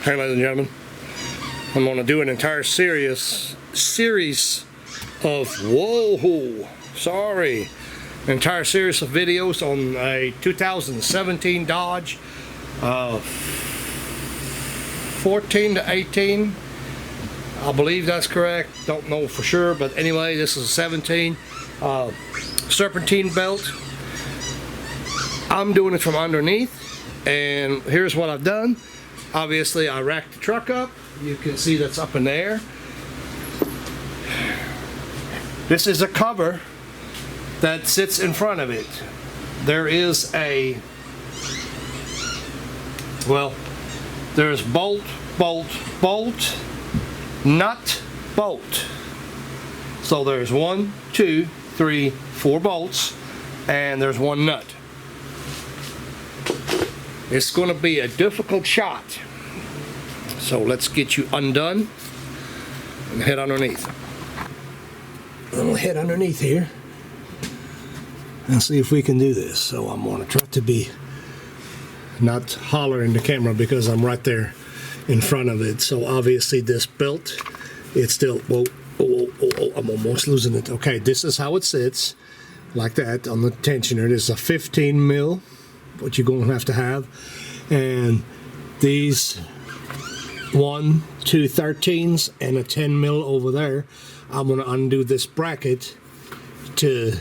Hey, ladies and gentlemen, I'm going to do an entire series of an entire series of videos on a 2017 Dodge 14 to 18. I believe that's correct. Don't know for sure, but anyway, this is a 17 Serpentine Belt. I'm doing it from underneath, and here's what I've done. Obviously, I racked the truck up. You can see that's up in the air. This is a cover that sits in front of it. There is a, well, there's bolt, bolt, bolt, nut, bolt. So there's 1, 2, 3, 4 bolts, and there's one nut. It's going to be a difficult shot. So let's get you undone and head underneath. I'm going to head underneath here and see if we can do this. So I'm going to try to be not hollering the camera because I'm right there in front of it. So obviously this belt, it's still, whoa, I'm almost losing it. Okay, this is how it sits, like that on the tensioner. This is a 15 mil, what you're going to have. And these 1, 2 13s and a 10 mil over there. I'm going to undo this bracket to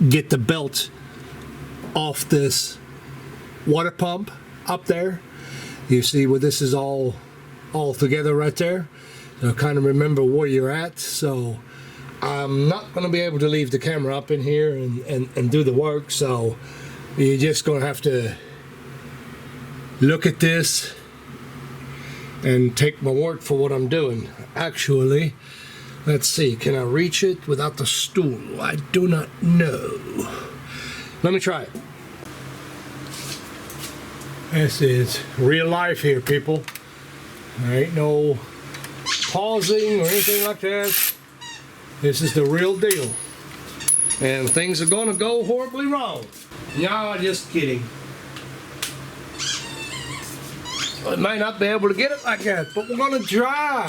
get the belt off this water pump up there. You see where this is all together right there. So kind of remember where you're at. So I'm not going to be able to leave the camera up in here and do the work. So you're just going to have to look at this and take my word for what I'm doing. Actually, let's see, can I reach it without the stool? I do not know. Let me try it. This is real life here, people. There ain't no pausing or anything like that. This is the real deal. And things are gonna go horribly wrong. No, just kidding. I might not be able to get it like that, but we're gonna try.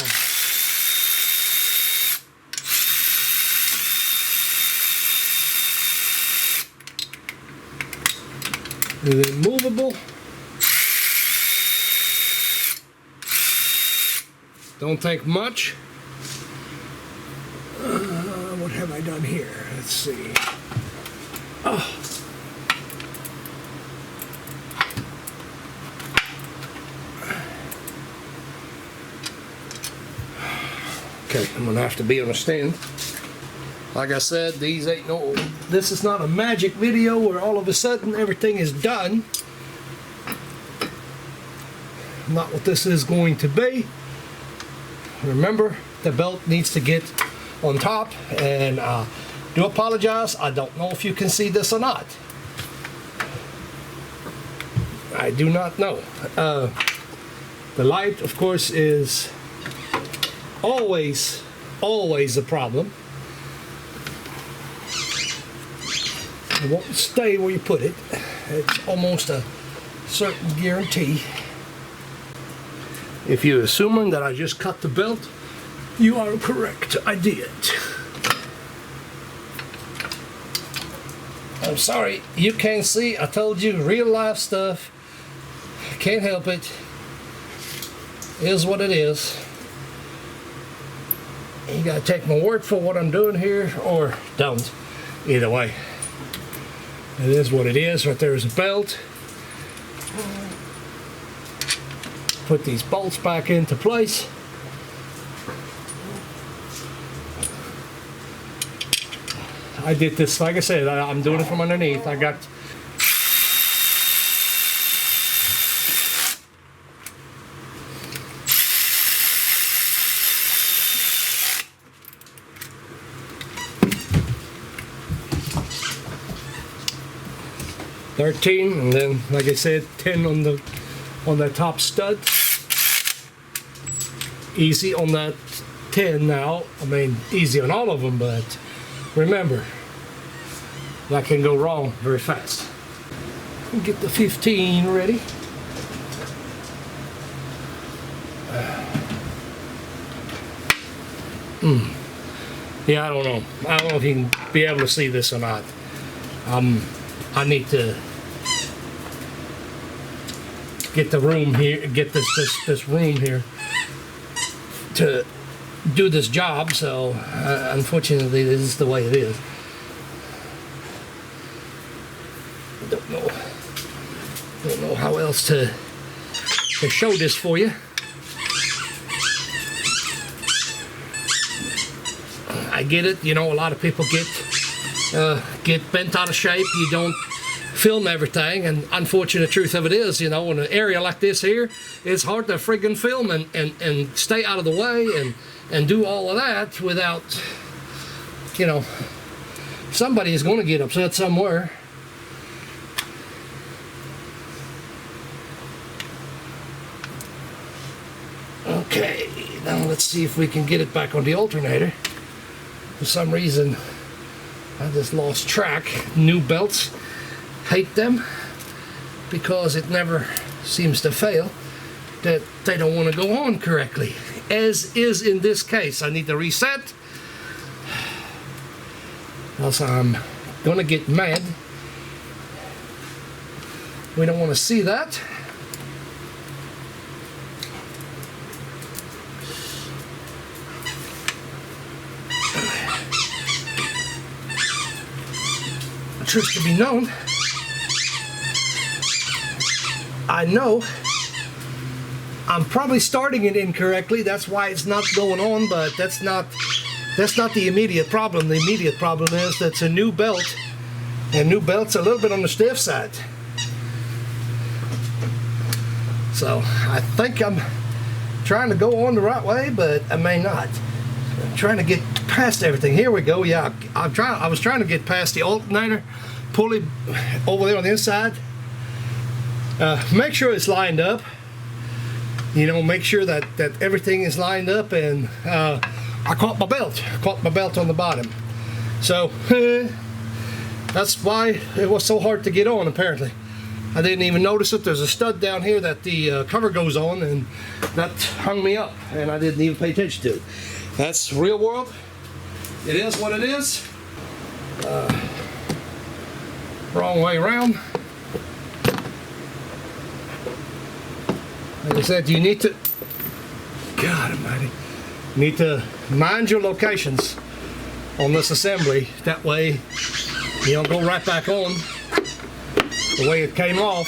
Is it movable? Don't take much. What have I done here? Let's see. Oh. Okay, I'm gonna have to be on a stand. Like I said, this is not a magic video where all of a sudden everything is done. Not what this is going to be. Remember, the belt needs to get on top, and do apologize. I don't know if you can see this or not. I do not know. The light, of course, is always a problem. It won't stay where you put it. It's almost a certain guarantee. If you're assuming that I just cut the belt, you are correct. I did. I'm sorry, you can't see. I told you, real life stuff. Can't help it. Is what it is. You gotta take my word for what I'm doing here, or don't. Either way. It is what it is. Right there is a belt. Put these bolts back into place. I did this, like I said, I'm doing it from underneath. I got $13, and then, like I said, 10 on that top stud. Easy on that 10 now. I mean, easy on all of them, but remember, that can go wrong very fast. Get the 15 ready. Yeah, I don't know. I don't know if you can be able to see this or not. I need to get the room here, get this room here to do this job. So unfortunately, this is the way it is. Don't know how else to show this for you. I get it. You know, a lot of people get bent out of shape. You don't film everything, and unfortunate truth of it is, you know, in an area like this here, it's hard to friggin' film and stay out of the way and do all of that without, you know, somebody is going to get upset somewhere. Okay, now let's see if we can get it back on the alternator. For some reason, I just lost track. New belts, hate them because it never seems to fail that they don't want to go on correctly, as is in this case. I need to reset, else I'm gonna get mad. We don't want to see that. Truth to be known, I know I'm probably starting it incorrectly. That's why it's not going on, but that's not the immediate problem. The immediate problem is that it's a new belt, and new belt's a little bit on the stiff side. So I think I'm trying to go on the right way, but I may not. I'm trying to get past everything. Here we go. Yeah, I was trying to get past the alternator pulley over there on the inside. Make sure it's lined up. You know, make sure that everything is lined up, and I caught my belt on the bottom. So that's why it was so hard to get on, apparently. I didn't even notice it. There's a stud down here that the cover goes on, and that hung me up, and I didn't even pay attention to it. That's real world. It is what it is. Wrong way around. Like I said, you need to, God almighty, need to mind your locations on this assembly. That way you don't go right back on the way it came off.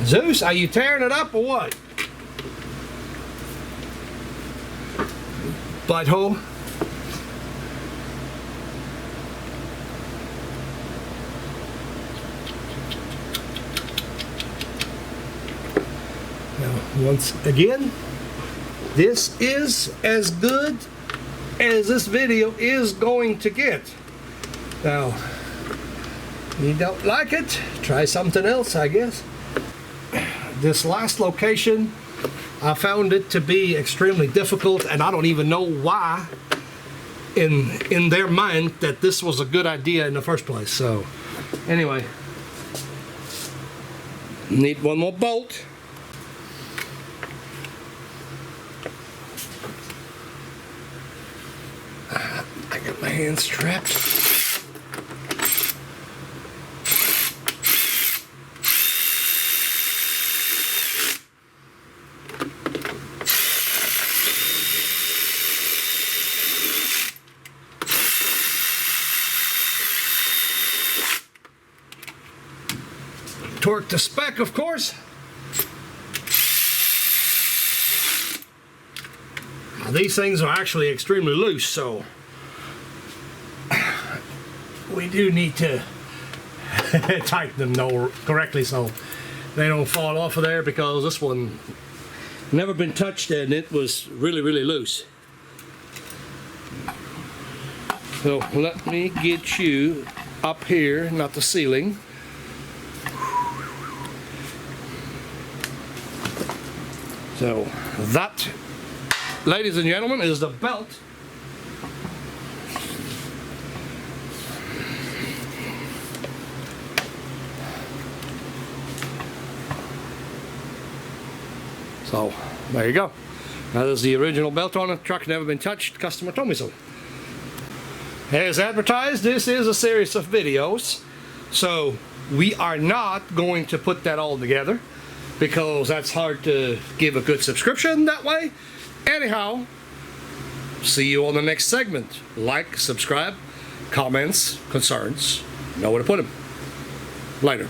Zeus, are you tearing it up or what? Butthole. Now, once again, this is as good as this video is going to get. Now, you don't like it? Try something else, I guess. This last location, I found it to be extremely difficult, and I don't even know why in their mind that this was a good idea in the first place. So anyway, need one more bolt. I got my hands trapped. Torque to spec, of course. Now, these things are actually extremely loose, so we do need to tighten them correctly so they don't fall off of there, because this one never been touched and it was really loose. So let me get you up here, not the ceiling. So that, ladies and gentlemen, is the belt. So there you go. That is the original belt on the truck, never been touched. Customer told me so. As advertised, this is a series of videos, so we are not going to put that all together because that's hard to give a good subscription that way. Anyhow, see you on the next segment. Like, subscribe, comments, concerns, know where to put them. Later.